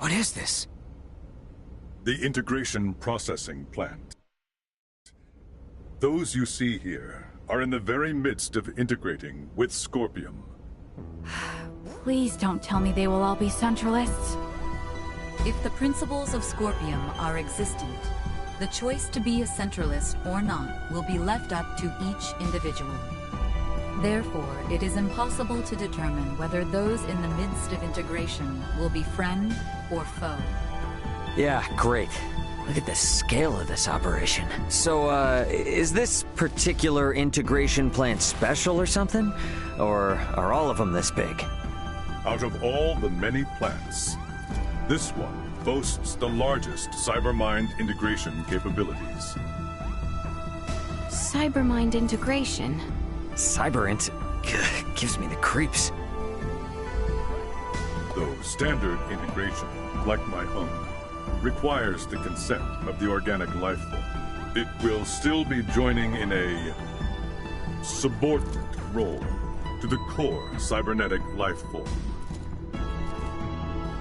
What is this? The integration processing plant. Those you see here are in the very midst of integrating with Scorpium. Please don't tell me they will all be Centralists. If the principles of Scorpium are existent, the choice to be a Centralist or not will be left up to each individual. Therefore, it is impossible to determine whether those in the midst of integration will be friend or foe. Yeah, great. Look at the scale of this operation. So, is this particular integration plant special or something? Or are all of them this big? Out of all the many plants, this one boasts the largest cybermind integration capabilities. Cybermind integration? Gives me the creeps. Though standard integration, like my own, requires the consent of the organic life form, it will still be joining in a subordinate role to the core cybernetic life form.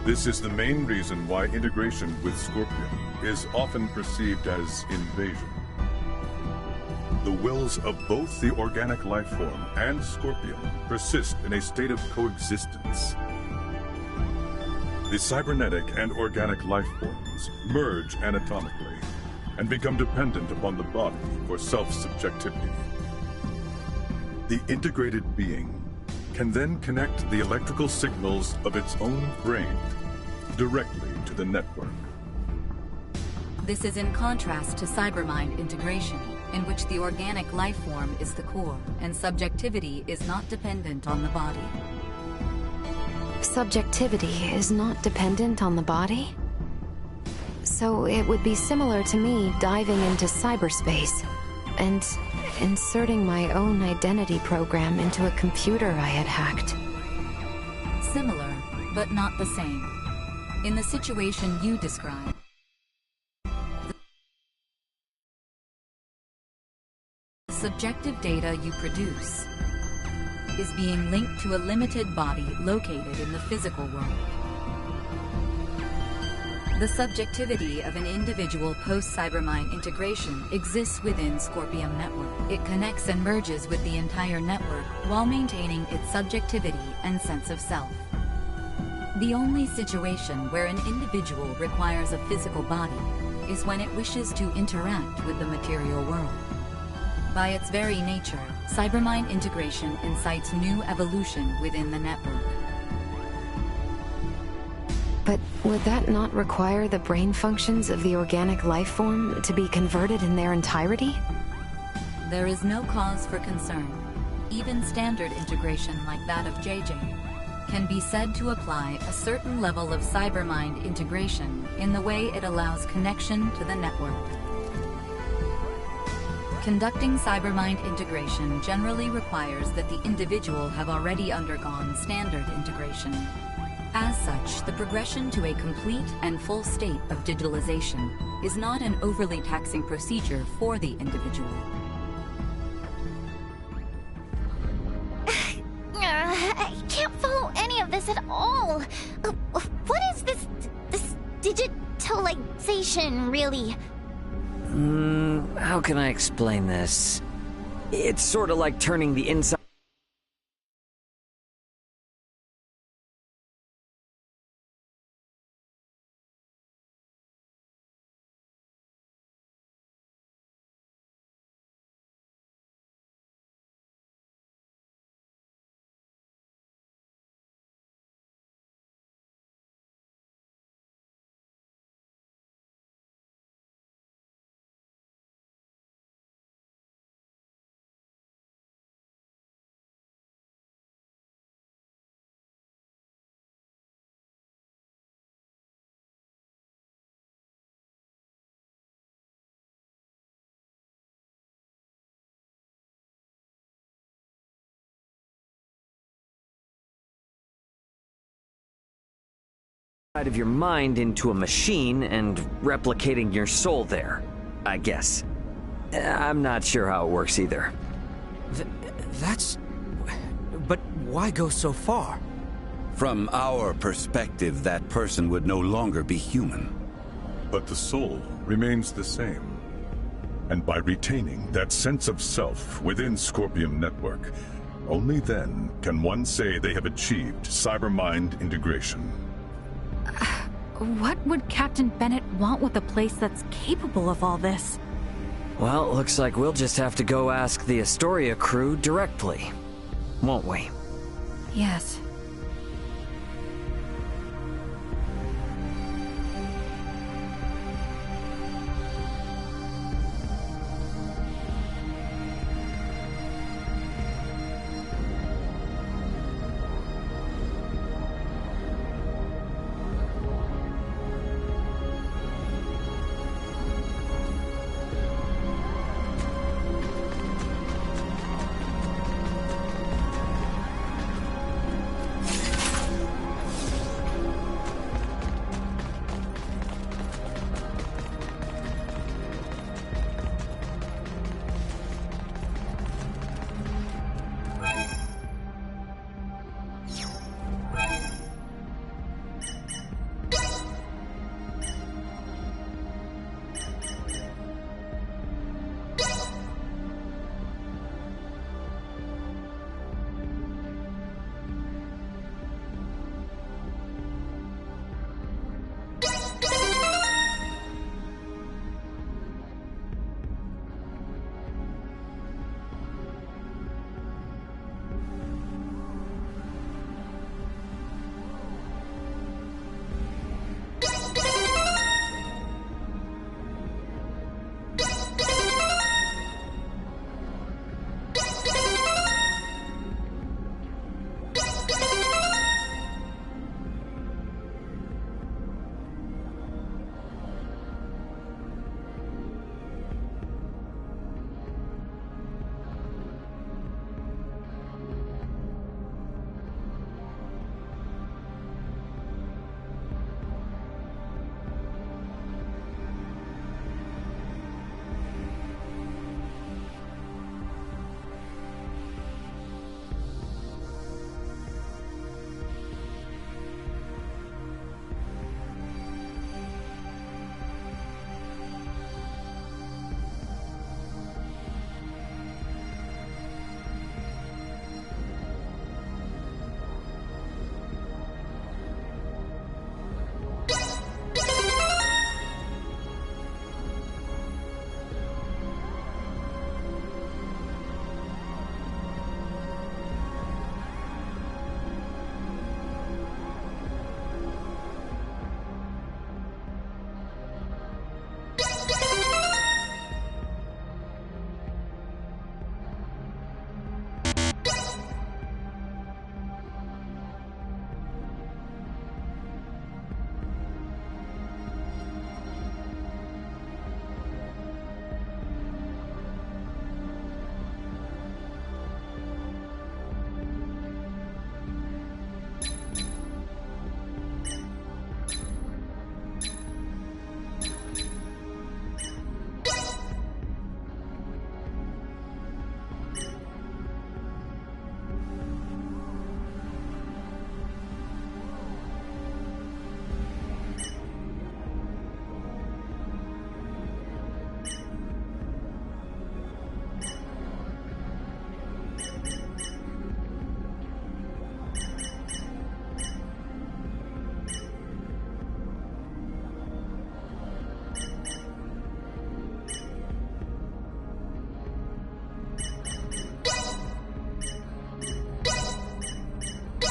This is the main reason why integration with Scorpium is often perceived as invasion. The wills of both the organic life form and Scorpium persist in a state of coexistence. The cybernetic and organic life forms merge anatomically and become dependent upon the body for self-subjectivity. The integrated being can then connect the electrical signals of its own brain directly to the network. This is in contrast to cybermind integration, in which the organic life form is the core, and subjectivity is not dependent on the body. Subjectivity is not dependent on the body? So it would be similar to me diving into cyberspace and inserting my own identity program into a computer I had hacked. Similar, but not the same. In the situation you describe, the subjective data you produce is being linked to a limited body located in the physical world. The subjectivity of an individual post-cybermind integration exists within Scorpium Network. It connects and merges with the entire network while maintaining its subjectivity and sense of self. The only situation where an individual requires a physical body is when it wishes to interact with the material world. By its very nature, cybermind integration incites new evolution within the network. But would that not require the brain functions of the organic life form to be converted in their entirety? There is no cause for concern. Even standard integration like that of JJ can be said to apply a certain level of cybermind integration in the way it allows connection to the network. Conducting cybermind integration generally requires that the individual have already undergone standard integration. As such, the progression to a complete and full state of digitalization is not an overly taxing procedure for the individual. I can't follow any of this at all. What is this digitalization, really? How can I explain this? It's sort of like turning the inside of your mind into a machine and replicating your soul there, I guess. I'm not sure how it works either. But why go so far? From our perspective, that person would no longer be human. But the soul remains the same. And by retaining that sense of self within Scorpium Network, only then can one say they have achieved cyber-mind integration. What would Captain Bennett want with a place that's capable of all this? Well, looks like we'll just have to go ask the Astoria crew directly, won't we? Yes.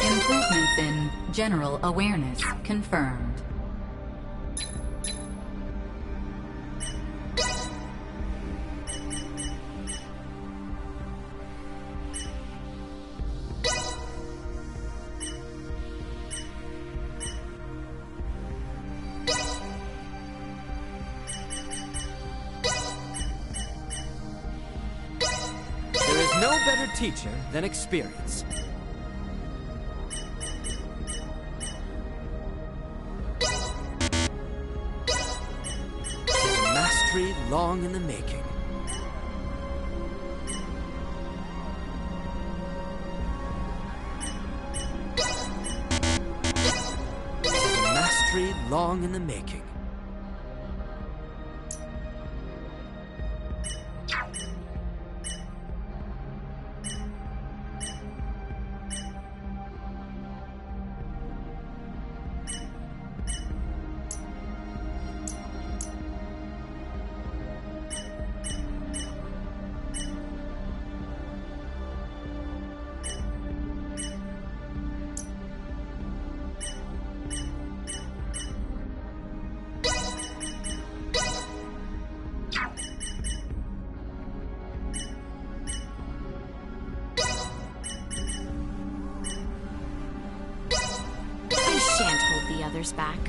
Improvements in general awareness confirmed. There is no better teacher than experience. It is a mastery long in the making. long in the making. I shan't hold the others back.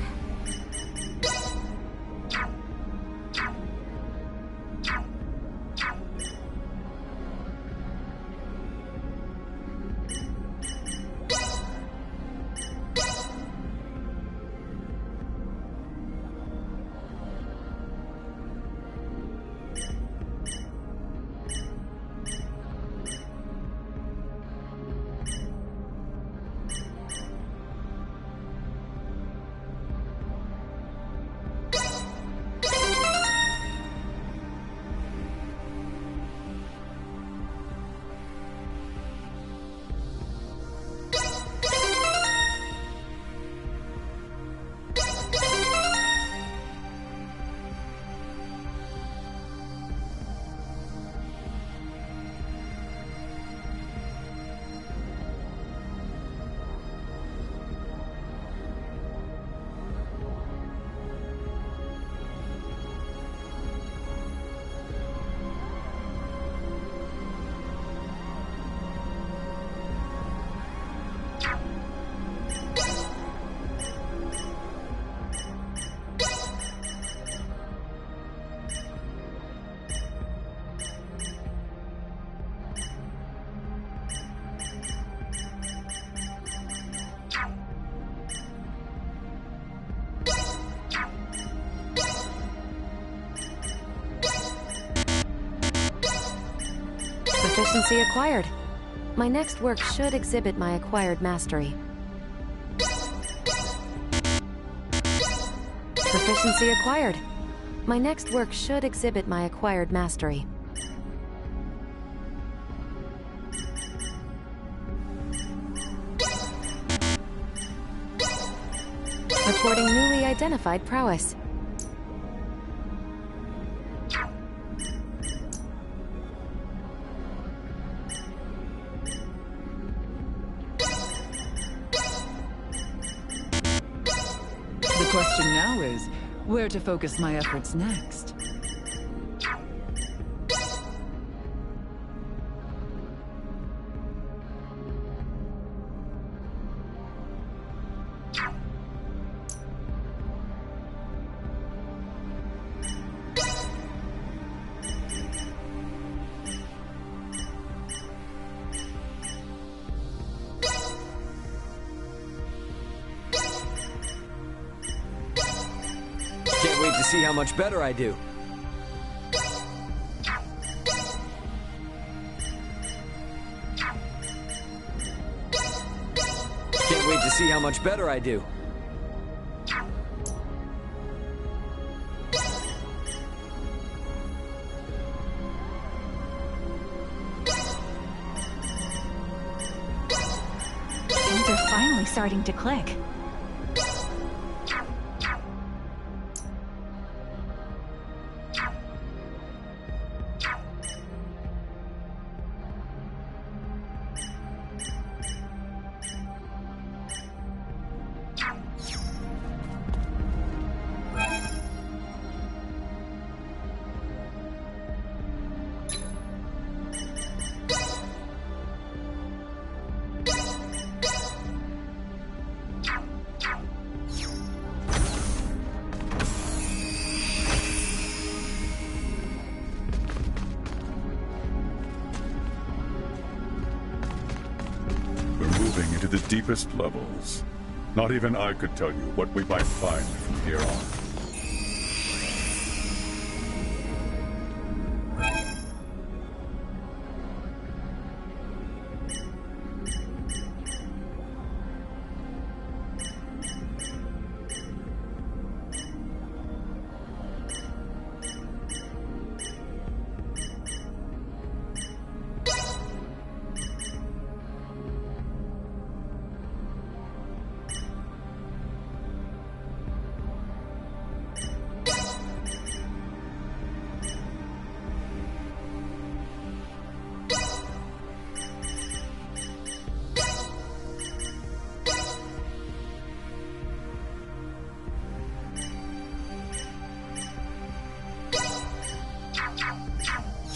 Proficiency acquired. My next work should exhibit my acquired mastery. Proficiency acquired. My next work should exhibit my acquired mastery. Reporting newly identified prowess. The question now is, where to focus my efforts next? Can't wait to see how much better I do. Can't wait to see how much better I do. Things are finally starting to click. Into the deepest levels. Not even I could tell you what we might find from here on.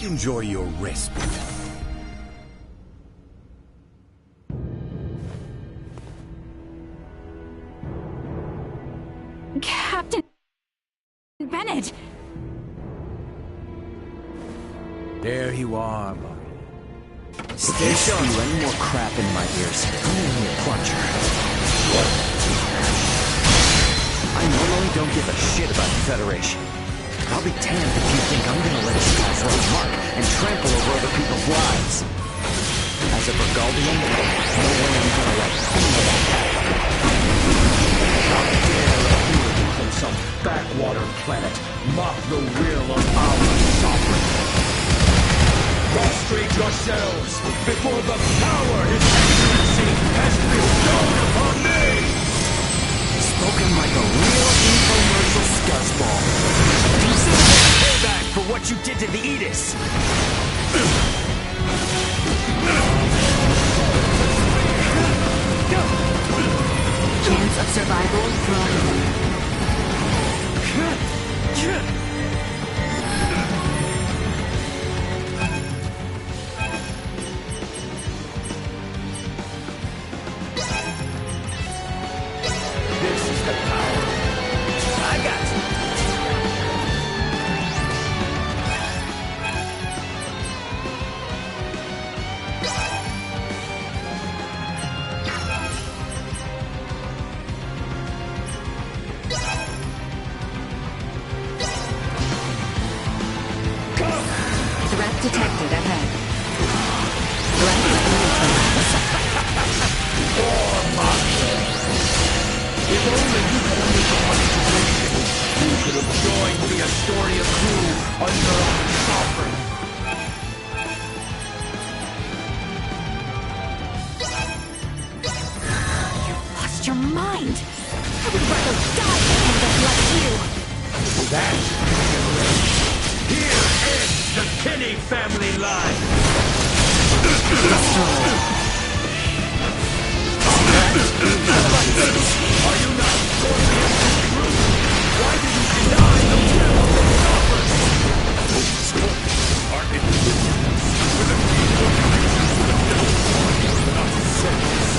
Enjoy your respite. Captain Bennett! There you are, buddy. Stay sharp. Any more crap in my ears. Come in here, plunger. I normally don't give a shit about the Federation. I'll be damned if you think I'm gonna let this casual mark and trample over other people's lives. As a Burgaldian, no way I'm gonna let any of that happen. How dare a human from some backwater planet mock the will of our sovereign? Prostrate yourselves before the power His Excellency has bestowed upon me! Spoken like a real infomercial scuzzball. Consider this payback for what you did to the Aegis. Chance of survival from... This is the power. I got you. Threat detected ahead. Threat neutralized. If only you could understand the situation, you could have joined the Astoria crew under our sovereign. Lost your mind! I would rather die than end up like you! That's here ends the Kenny family line. Are you not Scorpion's crew? Why do you deny the will of the sovereign? Scorpions are individuals with a deep connection to the devil, not sense.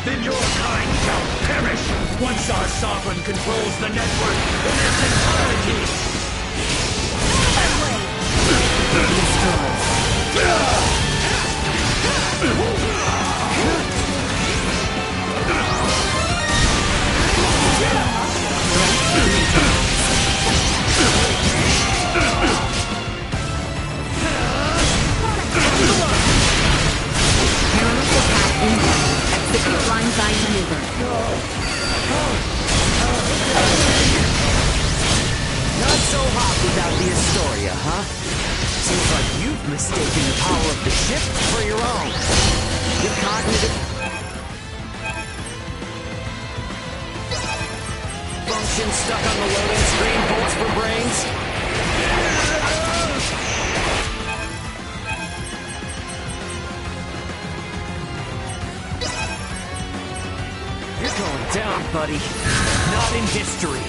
Then your kind shall perish once our sovereign controls the network in its entirety. Execute line-side maneuver. Not so hot without the Astoria, huh? Seems like you've mistaken the power of the ship for your own. Your cognitive function stuck on the loading screen bolts for brains. You're going down, buddy. Not in history.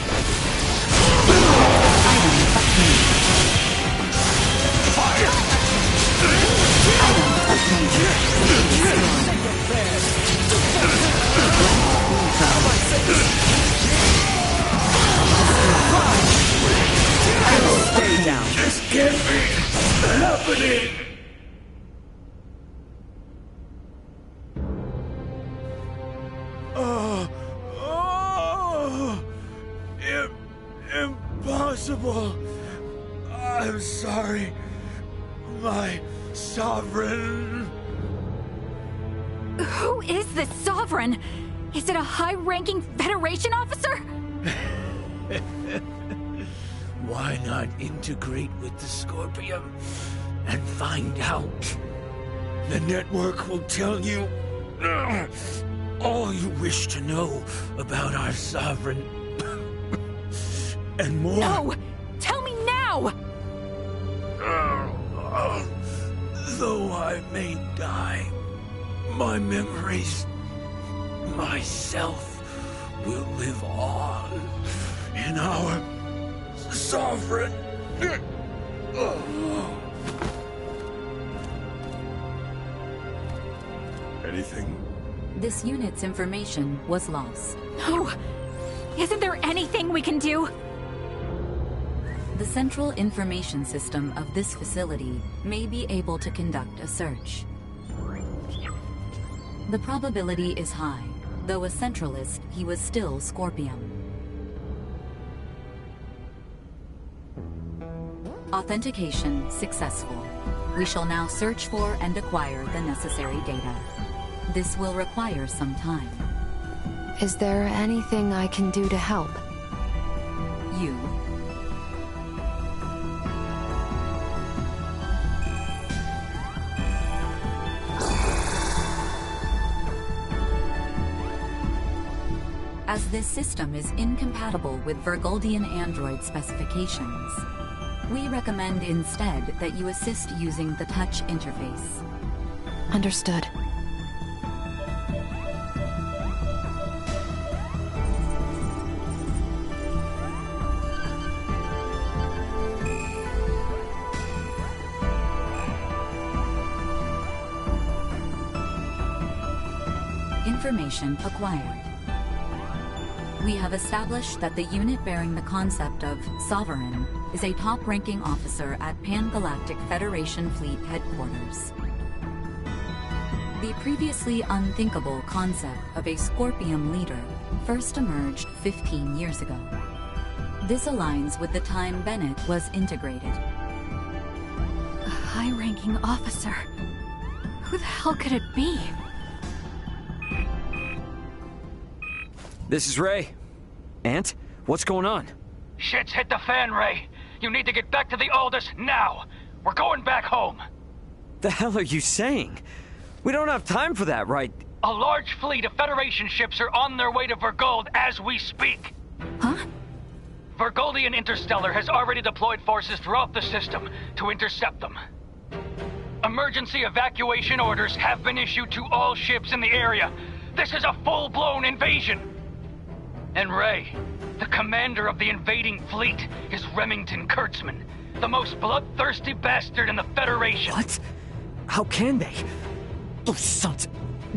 Stay down. This can't be happening. Impossible. I'm sorry, my sovereign. Who is this Sovereign? Is it a high-ranking Federation officer? Why not integrate with the Scorpion and find out? The network will tell you all you wish to know about our sovereign. And more. No! Tell me now! Though I may die, my memories, myself, will live on in our sovereign. Anything? This unit's information was lost. No! Isn't there anything we can do? The central information system of this facility may be able to conduct a search. The probability is high. Though a centralist, he was still Scorpium. Authentication successful. We shall now search for and acquire the necessary data. This will require some time. Is there anything I can do to help? You. As this system is incompatible with Virgoldian android specifications, we recommend instead that you assist using the touch interface. Understood. Information acquired. We have established that the unit bearing the concept of Sovereign is a top-ranking officer at Pan-Galactic Federation Fleet Headquarters. The previously unthinkable concept of a Scorpium leader first emerged 15 years ago. This aligns with the time Bennett was integrated. A high-ranking officer. Who the hell could it be? This is Ray. Ant, what's going on? Shit's hit the fan, Ray. You need to get back to the Aldous now. We're going back home. The hell are you saying? We don't have time for that, right? A large fleet of Federation ships are on their way to Virgold as we speak. Huh? Virgoldian Interstellar has already deployed forces throughout the system to intercept them. Emergency evacuation orders have been issued to all ships in the area. This is a full-blown invasion. And Ray, the commander of the invading fleet, is Remington Kurtzman, the most bloodthirsty bastard in the Federation. What? How can they? Those sons...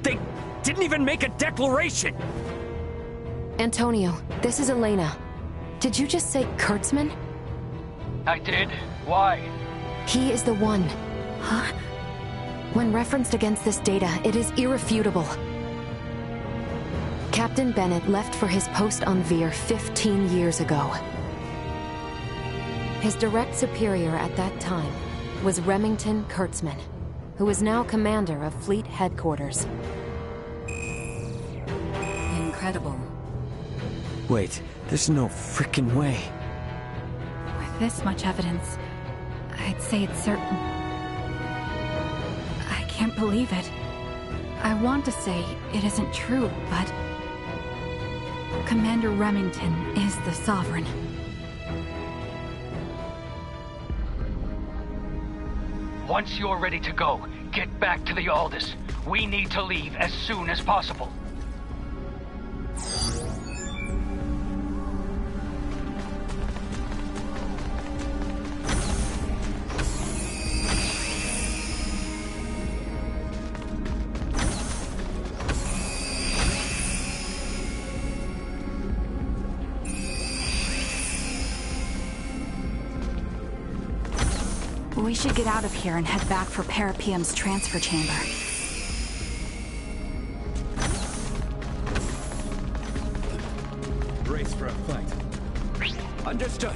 They didn't even make a declaration! Antonio, this is Elena. Did you just say Kurtzman? I did. Why? He is the one. Huh? When referenced against this data, it is irrefutable. Captain Bennett left for his post on Veer 15 years ago. His direct superior at that time was Remington Kurtzman, who is now commander of Fleet Headquarters. Incredible. Wait, there's no frickin' way. With this much evidence, I'd say it's certain. I can't believe it. I want to say it isn't true, but... Commander Remington is the Sovereign. Once you're ready to go, get back to the Aldous. We need to leave as soon as possible. We should get out of here and head back for Parapium's transfer chamber. Brace for a fight. Understood.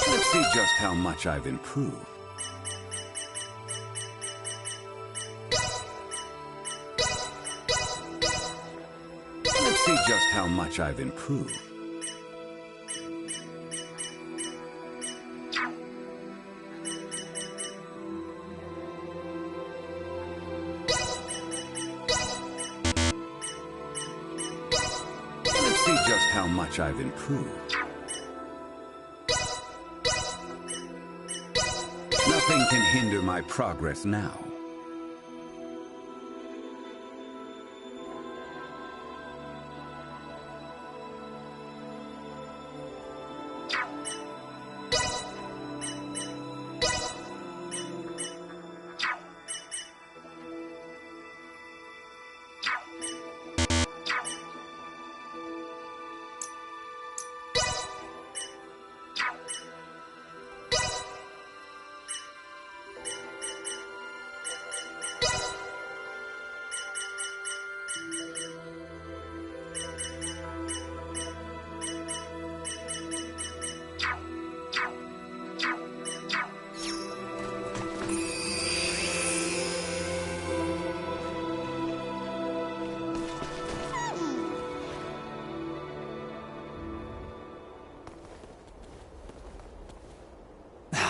Let's see just how much I've improved. see just how much I've improved. Let's see just how much I've improved. Nothing can hinder my progress now.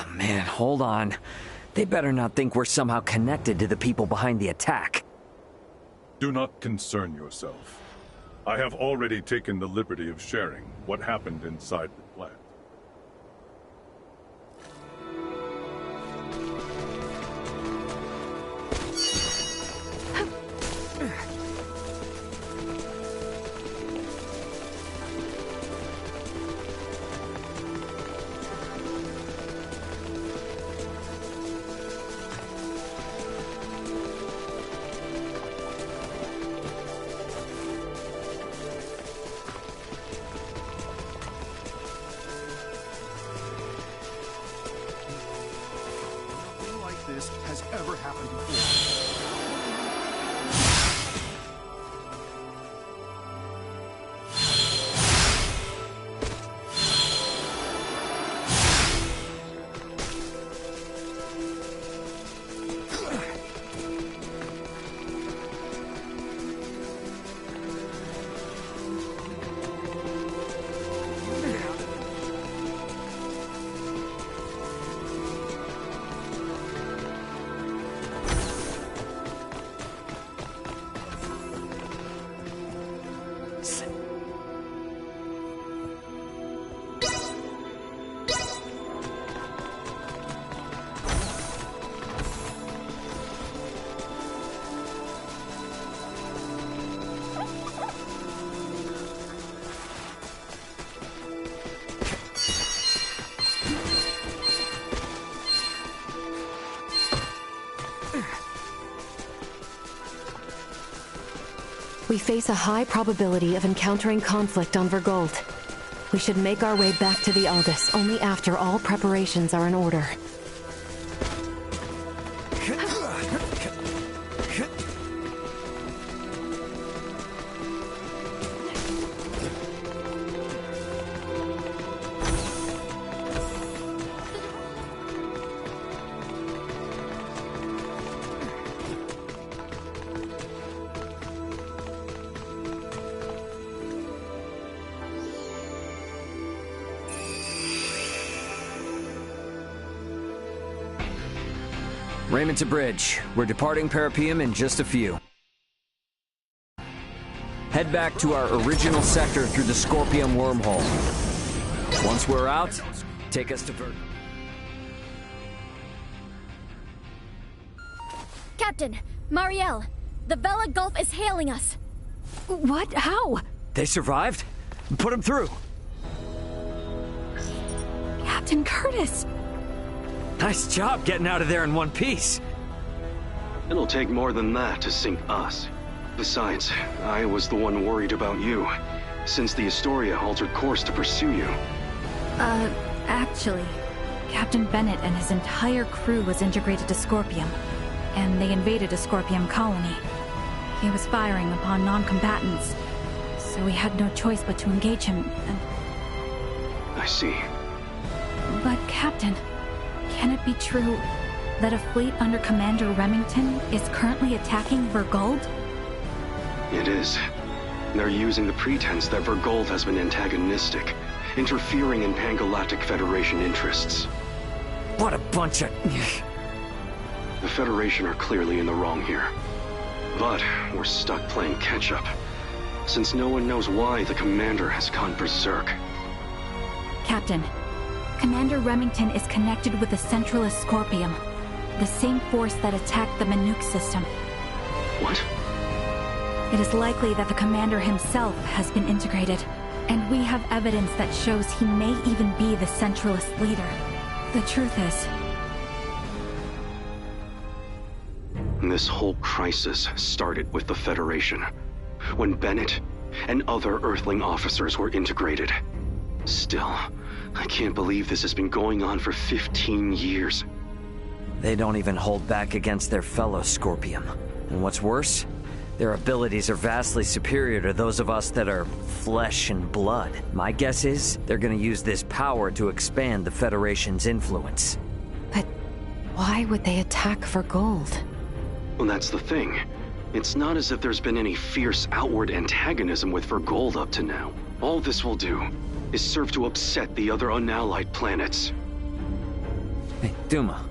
Man, hold on. They better not think we're somehow connected to the people behind the attack. Do not concern yourself. I have already taken the liberty of sharing what happened inside the plant. This has ever happened before. We face a high probability of encountering conflict on Vergold. We should make our way back to the Aldous only after all preparations are in order. Raymond to bridge. We're departing Parapeum in just a few. Head back to our original sector through the Scorpium wormhole. Once we're out, take us to Captain, Marielle, the Vela Gulf is hailing us. What? How? They survived? Put them through. Captain Curtis! Nice job getting out of there in one piece. It'll take more than that to sink us. Besides, I was the one worried about you, since the Astoria altered course to pursue you. Actually, Captain Bennett and his entire crew was integrated to Scorpium, and they invaded a Scorpium colony. He was firing upon non-combatants, so we had no choice but to engage him, and... I see. But, Captain, can it be true that a fleet under Commander Remington is currently attacking Vergold? It is. They're using the pretense that Vergold has been antagonistic, interfering in Pan-Galactic Federation interests. What a bunch of... The Federation are clearly in the wrong here. But we're stuck playing catch-up, since no one knows why the Commander has gone berserk. Captain, Commander Remington is connected with the Centralist Scorpium, the same force that attacked the Manuk system. What? It is likely that the Commander himself has been integrated, and we have evidence that shows he may even be the Centralist leader. The truth is... This whole crisis started with the Federation, when Bennett and other Earthling officers were integrated. Still, I can't believe this has been going on for 15 years. They don't even hold back against their fellow Scorpium. And what's worse, their abilities are vastly superior to those of us that are flesh and blood. My guess is they're gonna use this power to expand the Federation's influence. But why would they attack for gold? Well, that's the thing. It's not as if there's been any fierce outward antagonism with Vergold up to now. All this will do is serve to upset the other unallied planets. Hey, Duma.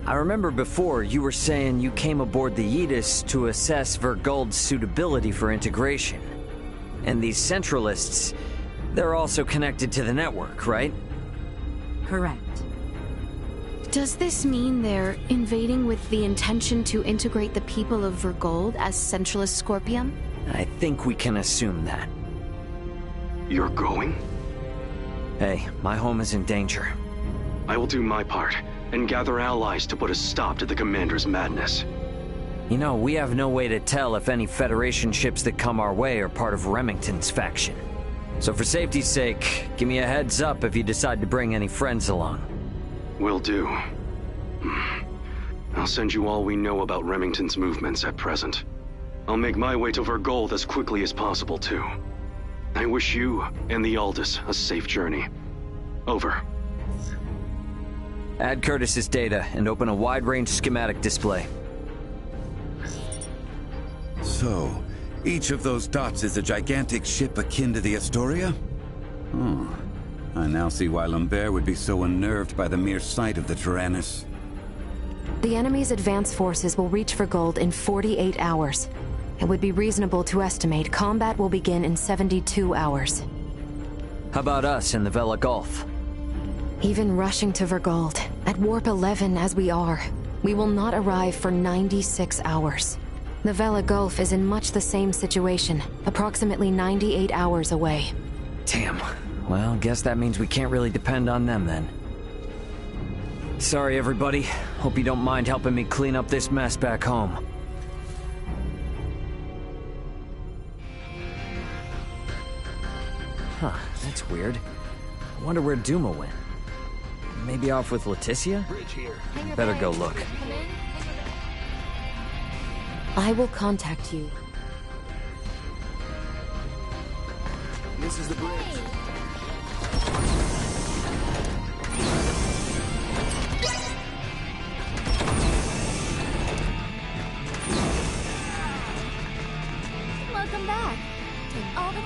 I remember before you were saying you came aboard the Aegis to assess Vergold's suitability for integration. And these Centralists, they're also connected to the network, right? Correct. Does this mean they're invading with the intention to integrate the people of Vergold as Centralist Scorpium? I think we can assume that. You're going? Hey, my home is in danger. I will do my part, and gather allies to put a stop to the Commander's madness. You know, we have no way to tell if any Federation ships that come our way are part of Remington's faction. So for safety's sake, give me a heads up if you decide to bring any friends along. Will do. I'll send you all we know about Remington's movements at present. I'll make my way to Vergold as quickly as possible, too. I wish you and the Aldous a safe journey. Over. Add Curtis's data and open a wide-range schematic display. So, each of those dots is a gigantic ship akin to the Astoria? I now see why Lambert would be so unnerved by the mere sight of the Tyrannus. The enemy's advance forces will reach Vergold in 48 hours. It would be reasonable to estimate combat will begin in 72 hours. How about us in the Vela Gulf? Even rushing to Vergold, at Warp 11 as we are, we will not arrive for 96 hours. The Vela Gulf is in much the same situation, approximately 98 hours away. Damn. Well, guess that means we can't really depend on them then. Sorry, everybody. Hope you don't mind helping me clean up this mess back home. Huh, that's weird. I wonder where Duma went. Maybe off with Leticia? Better go look. I will contact you. This is the bridge. Welcome back. All the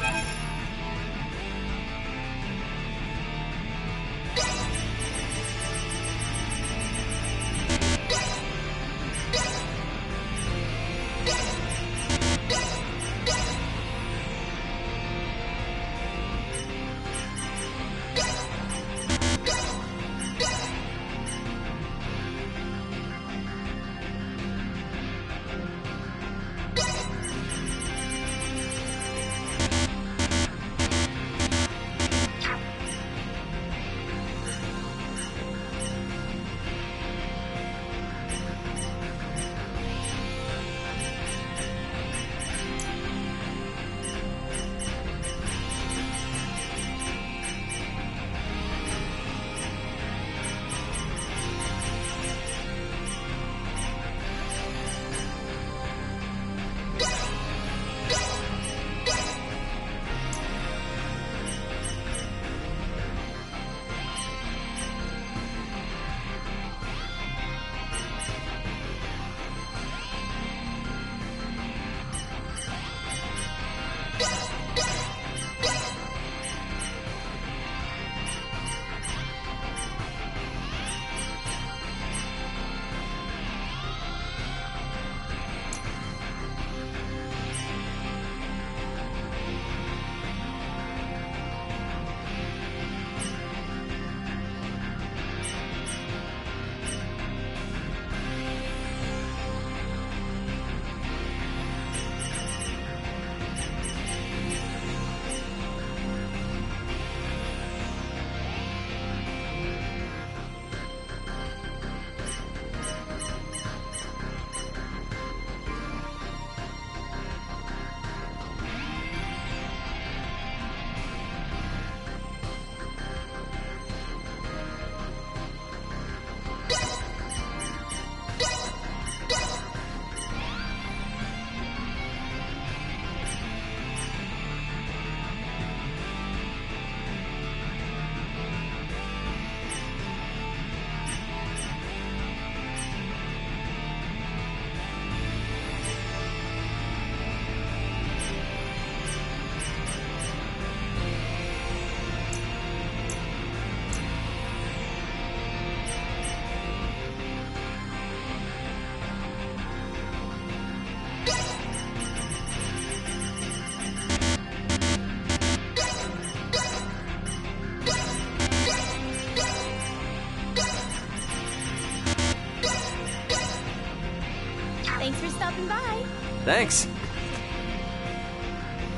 Thanks.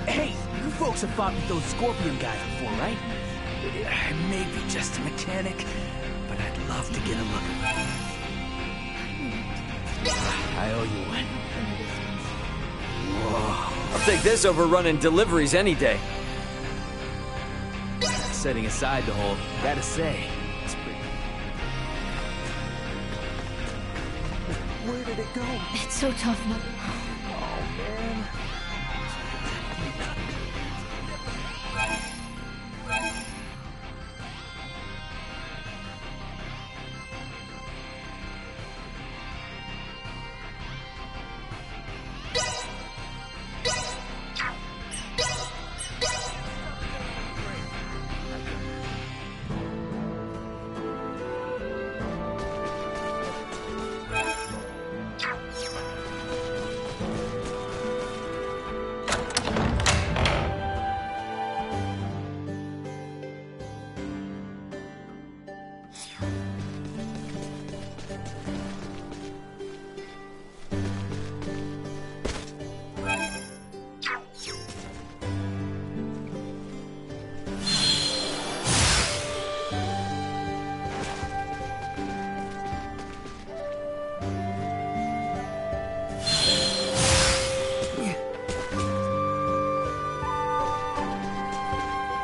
Hey, you folks have fought with those Scorpion guys before, right? I may be just a mechanic, but I'd love to get a look at it. I owe you one. Whoa. I'll take this over running deliveries any day. Setting aside the whole, gotta say, it's pretty. Where did it go? It's so tough now. Oh, man.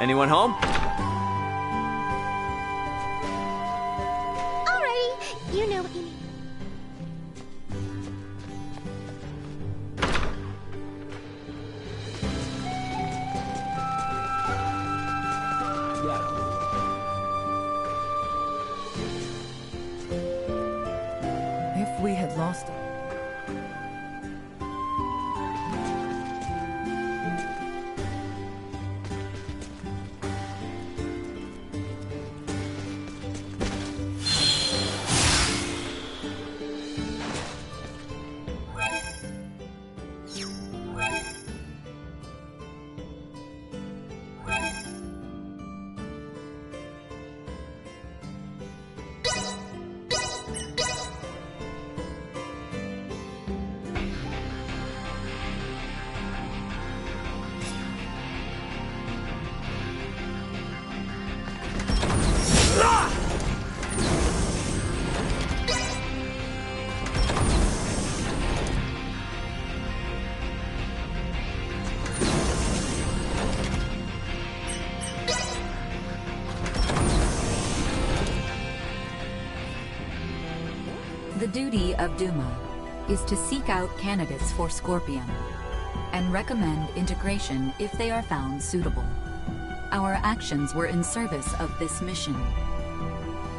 Anyone home? Alrighty, you know what you need. If we had lost it. The duty of Duma is to seek out candidates for Scorpion and recommend integration if they are found suitable. Our actions were in service of this mission.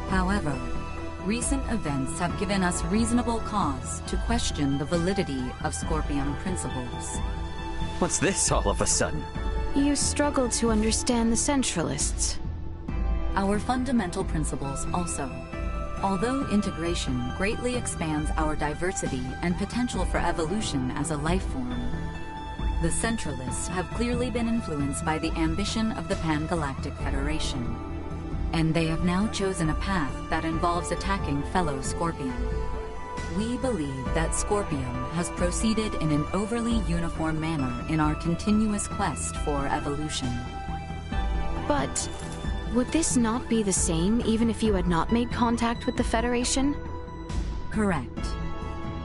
However, recent events have given us reasonable cause to question the validity of Scorpion principles. What's this all of a sudden? You struggle to understand the Centralists. Our fundamental principles also. Although integration greatly expands our diversity and potential for evolution as a life form, the Centralists have clearly been influenced by the ambition of the Pan-Galactic Federation. And they have now chosen a path that involves attacking fellow Scorpion. We believe that Scorpion has proceeded in an overly uniform manner in our continuous quest for evolution. But would this not be the same even if you had not made contact with the Federation? Correct.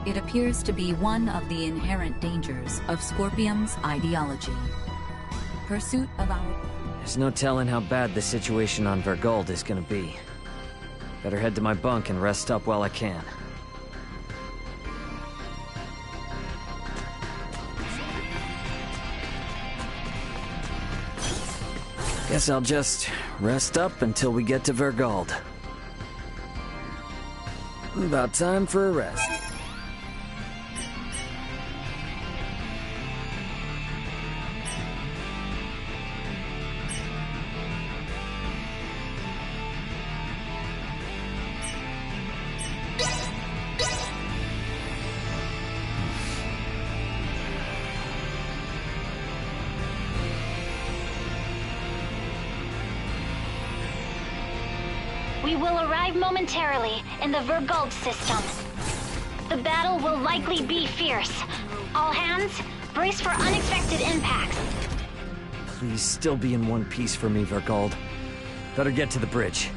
It appears to be one of the inherent dangers of Scorpion's ideology. Pursuit of our... There's no telling how bad the situation on Vergold is gonna be. Better head to my bunk and rest up while I can. Guess I'll just rest up until we get to Vergold. About time for a rest. We will arrive momentarily in the Vergold system. The battle will likely be fierce. All hands, brace for unexpected impacts. Please still be in one piece for me, Vergold. Better get to the bridge.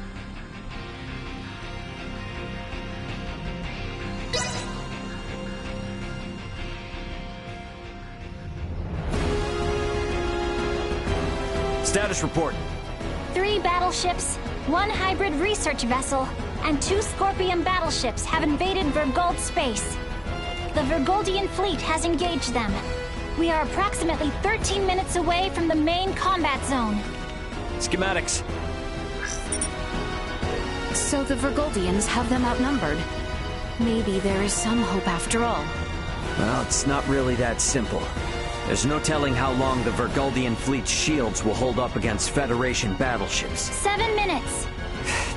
Status report. 3 battleships, 1 hybrid research vessel, and 2 Scorpion battleships have invaded Vergold space. The Vergoldian fleet has engaged them. We are approximately 13 minutes away from the main combat zone. Schematics. So the Vergoldians have them outnumbered. Maybe there is some hope after all. Well, it's not really that simple. There's no telling how long the Vergoldian fleet's shields will hold up against Federation battleships. 7 minutes.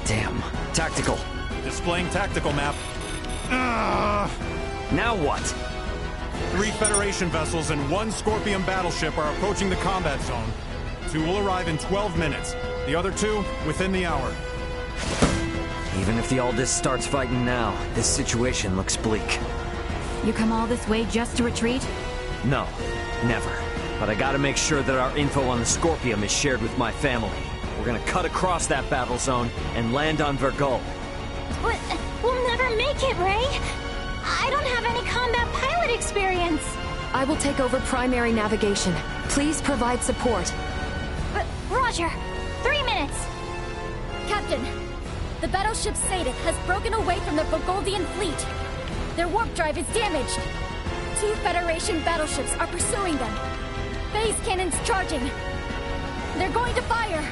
Damn. Tactical. Displaying tactical map. Now what? 3 Federation vessels and 1 Scorpion battleship are approaching the combat zone. 2 will arrive in 12 minutes. The other 2, within the hour. Even if the Aldis starts fighting now, this situation looks bleak. You come all this way just to retreat? No, never. But I gotta make sure that our info on the Scorpion is shared with my family. We're gonna cut across that battle zone and land on Vergold. But we'll never make it, Ray. I don't have any combat pilot experience. I will take over primary navigation. Please provide support. Roger. 3 minutes. Captain, the battleship Sadith has broken away from the Vergoldian fleet. Their warp drive is damaged. 2 Federation battleships are pursuing them. Phase cannons charging. They're going to fire.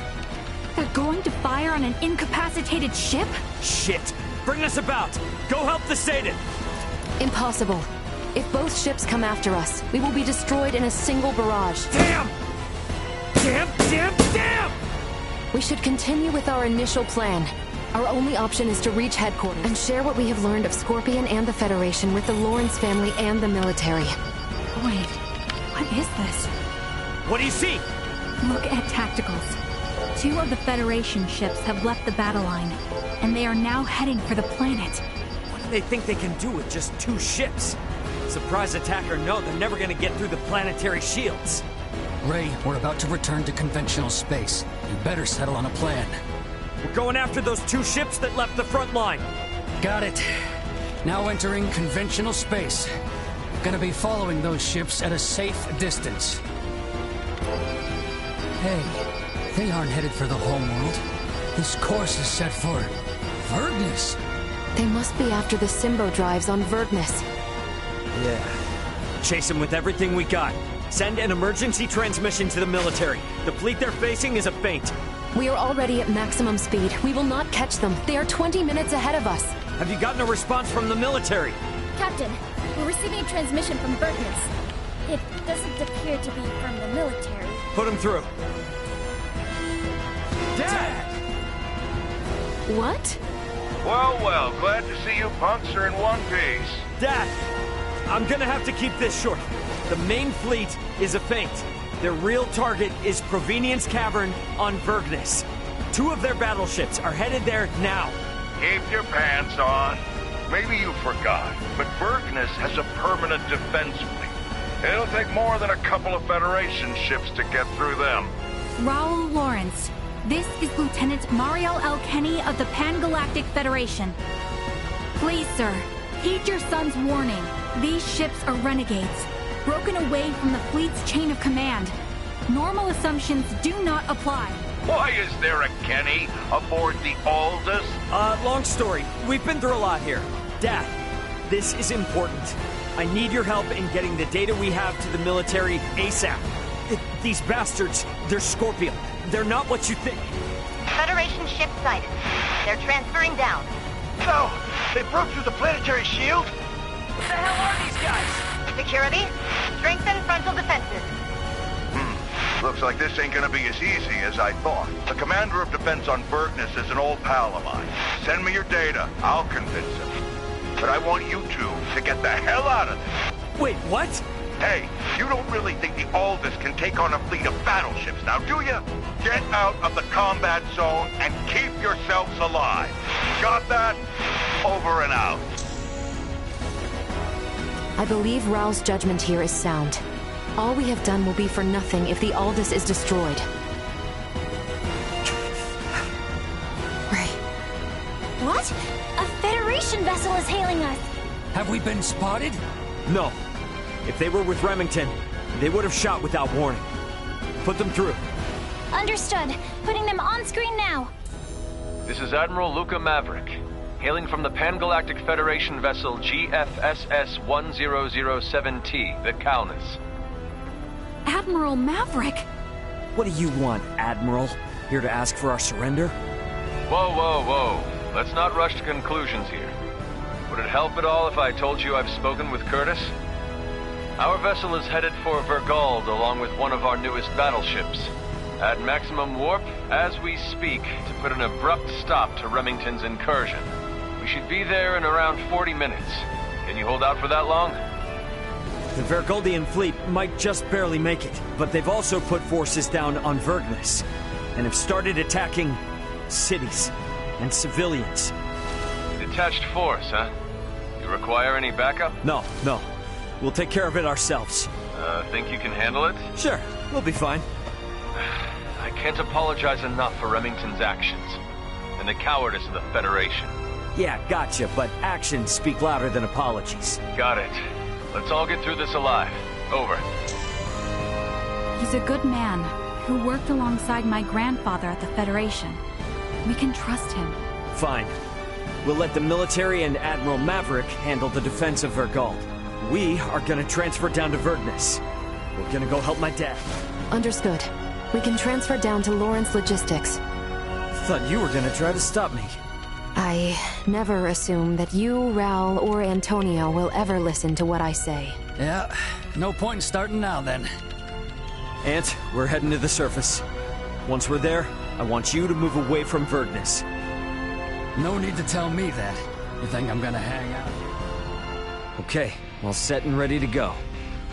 They're going to fire on an incapacitated ship? Shit! Bring us about! Go help the Sadith! Impossible. If both ships come after us, we will be destroyed in a single barrage. Damn! Damn! We should continue with our initial plan. Our only option is to reach headquarters and share what we have learned of Scorpion and the Federation with the Lawrence family and the military. Wait, what is this? What do you see? Look at tacticals. 2 of the Federation ships have left the battle line, and they are now heading for the planet. What do they think they can do with just 2 ships? Surprise attack or no, they're never gonna get through the planetary shields. Ray, we're about to return to conventional space. You better settle on a plan. We're going after those 2 ships that left the front line. Got it. Now entering conventional space. Gonna be following those ships at a safe distance. Hey, they aren't headed for the homeworld. This course is set for Vergnus. They must be after the Symbo drives on Vergnus. Yeah. Chase them with everything we got. Send an emergency transmission to the military. The fleet they're facing is a feint. We are already at maximum speed. We will not catch them. They are 20 minutes ahead of us. Have you gotten a response from the military? Captain, we're receiving a transmission from Vergnus. It doesn't appear to be from the military. Put him through. Dad! What? Well, glad to see you punks are in one piece. Dad, I'm gonna have to keep this short. The main fleet is a feint. Their real target is Provenience Cavern on Vergnus. 2 of their battleships are headed there now. Keep your pants on. Maybe you forgot, but Vergnus has a permanent defense fleet. It'll take more than a couple of Federation ships to get through them. Raoul Lawrence, this is Lieutenant Mariel L. Kenny of the Pan-Galactic Federation. Please, sir, heed your son's warning. These ships are renegades, broken away from the fleet's chain of command. Normal assumptions do not apply. Why is there a Kenny aboard the Aldous? Long story. We've been through a lot here. Dad, this is important. I need your help in getting the data we have to the military ASAP. These bastards, they're Scorpion. They're not what you think. Federation ship sighted. They're transferring down. No! They broke through the planetary shield? What the hell are these guys? Security, strengthen frontal defenses. Looks like this ain't gonna be as easy as I thought. The commander of defense on Vergnus is an old pal of mine. Send me your data. I'll convince him. But I want you two to get the hell out of this. Wait, what? Hey, you don't really think the Aldous can take on a fleet of battleships now, do you? Get out of the combat zone and keep yourselves alive. Got that? Over and out. I believe Raul's judgment here is sound. All we have done will be for nothing if the Aldous is destroyed. Ray. What? A Federation vessel is hailing us! Have we been spotted? No. If they were with Remington, they would have shot without warning. Put them through. Understood. Putting them on screen now. This is Admiral Luca Maverick, hailing from the Pan-Galactic Federation vessel GFSS-1007T, the Calnus. Admiral Maverick! What do you want, Admiral? Here to ask for our surrender? Whoa, whoa, whoa. Let's not rush to conclusions here. Would it help at all if I told you I've spoken with Curtis? Our vessel is headed for Vergold along with one of our newest battleships. At maximum warp, as we speak, to put an abrupt stop to Remington's incursion. We should be there in around 40 minutes. Can you hold out for that long? The Vergoldian fleet might just barely make it, but they've also put forces down on Vergnus, and have started attacking cities and civilians. Detached force, huh? You require any backup? No. We'll take care of it ourselves. Think you can handle it? Sure, we'll be fine. I can't apologize enough for Remington's actions, and the cowardice of the Federation. Yeah, gotcha, but actions speak louder than apologies. Got it. Let's all get through this alive. Over. He's a good man who worked alongside my grandfather at the Federation. We can trust him. Fine. We'll let the military and Admiral Maverick handle the defense of Vergold. We are gonna transfer down to Vergnus. We're gonna go help my dad. Understood. We can transfer down to Lawrence Logistics. Thought you were gonna try to stop me. I never assume that you, Raul, or Antonio will ever listen to what I say. Yeah, no point in starting now then. Ant, we're heading to the surface. Once we're there, I want you to move away from Vergnus. No need to tell me that. You think I'm gonna hang out? Okay, all set and ready to go.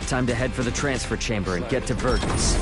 Time to head for the transfer chamber and get to Vergnus.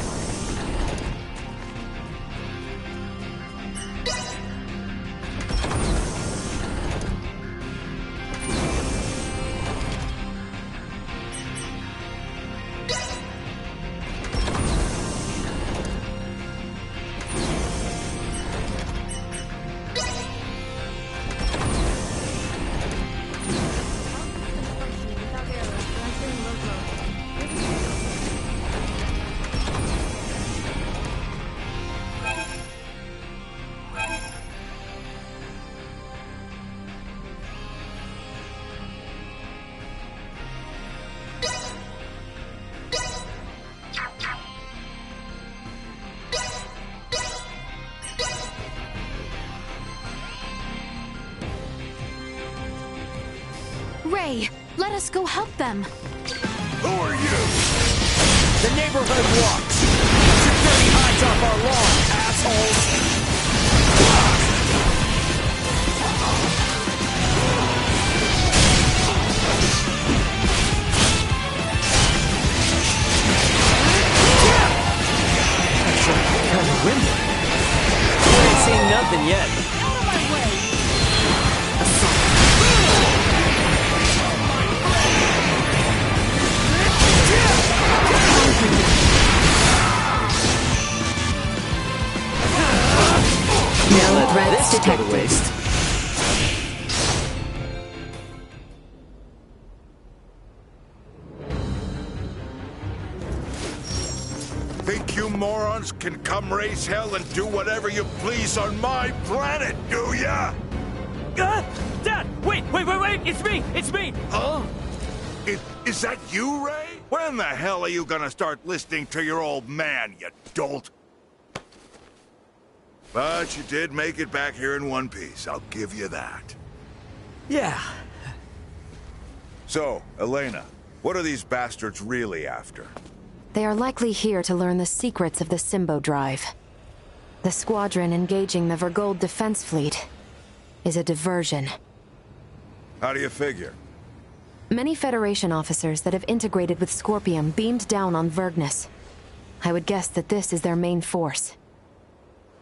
Ray, let us go help them. Who are you? The neighborhood watch! Your dirty hides off our lawn, assholes! That's kind of windy. We ain't seen nothing yet. Out of my way! No threats This go to detected. waste. Think you morons can come raise hell and do whatever you please on my planet, do ya? Dad! Wait! It's me! Huh? Is that you, Ray? When the hell are you gonna start listening to your old man, you dolt? But you did make it back here in one piece. I'll give you that. Yeah. So, Elena, what are these bastards really after? They are likely here to learn the secrets of the Symbo Drive. The squadron engaging the Vergold defense fleet is a diversion. How do you figure? Many Federation officers that have integrated with Scorpium beamed down on Vergnus. I would guess that this is their main force.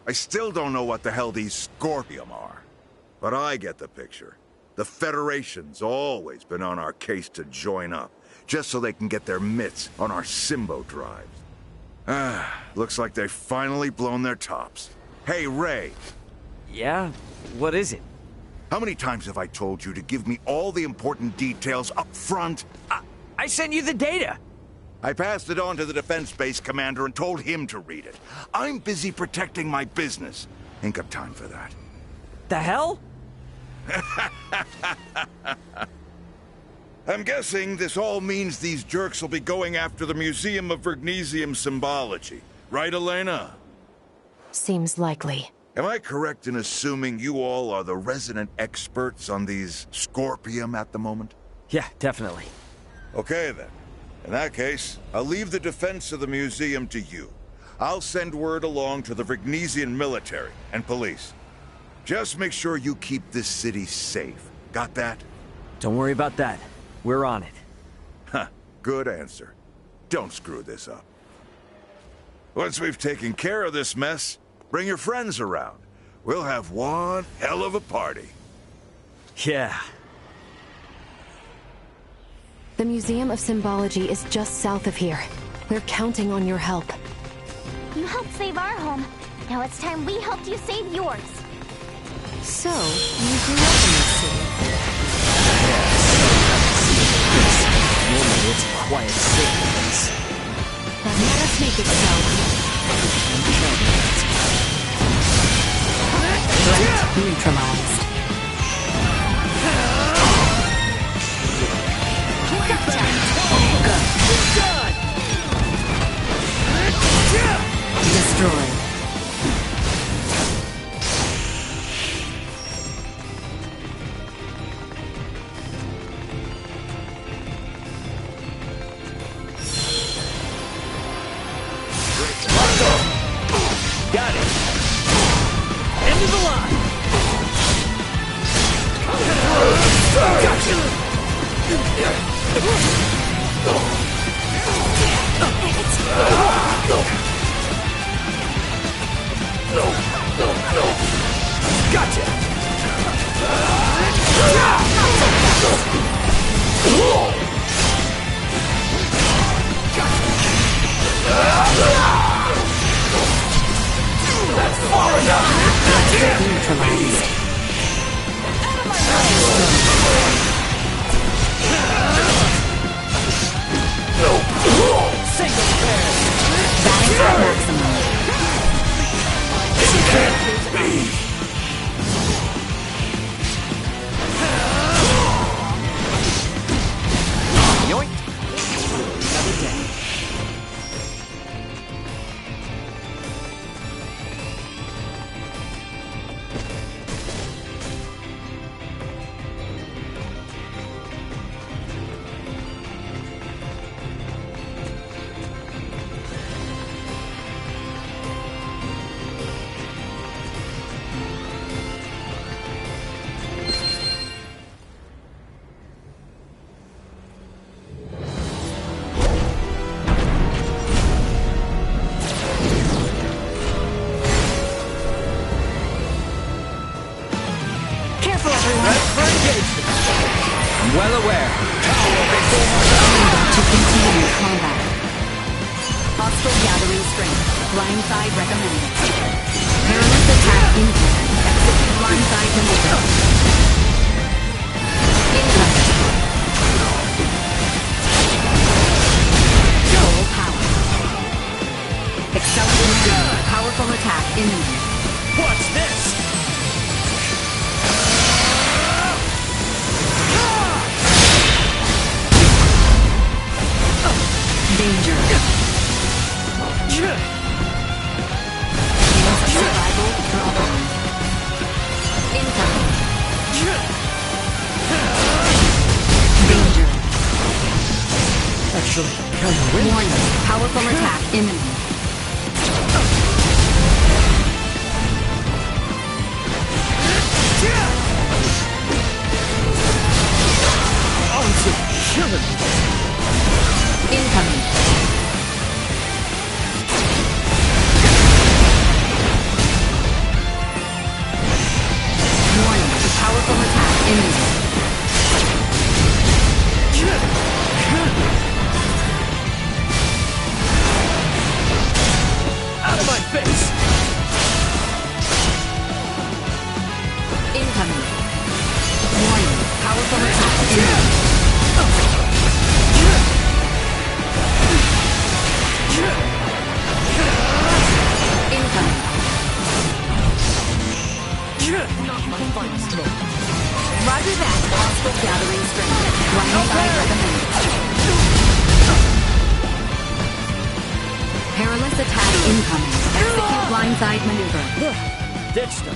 I still don't know what the hell these Scorpium are. But I get the picture. The Federation's always been on our case to join up. just so they can get their mitts on our Symbo drives. Looks like they've finally blown their tops. Hey, Ray. Yeah? What is it? How many times have I told you to give me all the important details up front? I sent you the data! I passed it on to the defense base commander and told him to read it. I'm busy protecting my business. Ain't got time for that. The hell? I'm guessing this all means these jerks will be going after the Museum of Vergnesium Symbology. Right, Elena? Seems likely. Am I correct in assuming you all are the resident experts on these Scorpium at the moment? Yeah, definitely. Okay, then. In that case, I'll leave the defense of the museum to you. I'll send word along to the Vergnesian military and police. Just make sure you keep this city safe. Got that? Don't worry about that. We're on it. Huh. Good answer. Don't screw this up. Once we've taken care of this mess, bring your friends around. We'll have one hell of a party. Yeah. The Museum of Symbology is just south of here. We're counting on your help. You helped save our home. Now it's time we helped you save yours. So, you grew up in this city? Normally it's a quiet, safe place. Then let us make it so. Threat neutralized. Destroyed. Got it. End of the line. Gotcha. That's far enough! Neutralized. Single pair! Batting at maximum. It can't be! Yoink! Another day. I'm well aware. To continue combat. Hostile gathering strength. Blindside recommended. Perilous attack incoming. Execute blindside maneuver. Incoming. Full power. Accelerated. Powerful attack imminent. Watch this! Danger. Survival drop on. Incoming. Danger. Actually, kind of win. Warning. Powerful attack imminent. Awesome killing. Incoming. Warning. Powerful attack imminent. Wireless attack incoming. Execute blindside maneuver. Ditched them.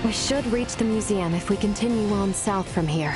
We should reach the museum if we continue on south from here.